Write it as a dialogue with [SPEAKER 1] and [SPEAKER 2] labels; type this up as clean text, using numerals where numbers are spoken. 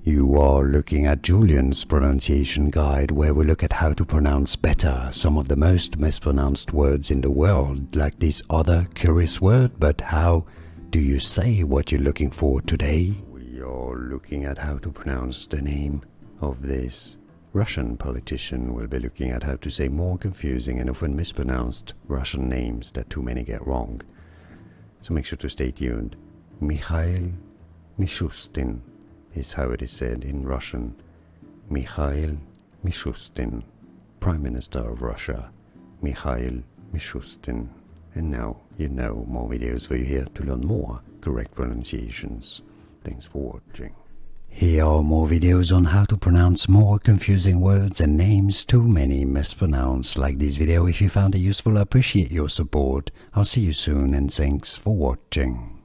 [SPEAKER 1] You are looking at Julian's pronunciation guide, where we look at how to pronounce better some of the most mispronounced words in the world, like this other curious word. But how do you say what you're looking for today? We are looking at how to pronounce the name of this Russian politician. We'll be looking at how to say more confusing and often mispronounced Russian names that too many get wrong. So make sure to stay tuned. Mikhail Mishustin is how it is said in Russian. Mikhail Mishustin, Prime Minister of Russia. Mikhail Mishustin. And now you know more videos for you here to learn more correct pronunciations. Thanks for watching. Here are more videos on how to pronounce more confusing words and names too many mispronounced. Like this video if you found it useful. I appreciate your support. I'll see you soon and thanks for watching.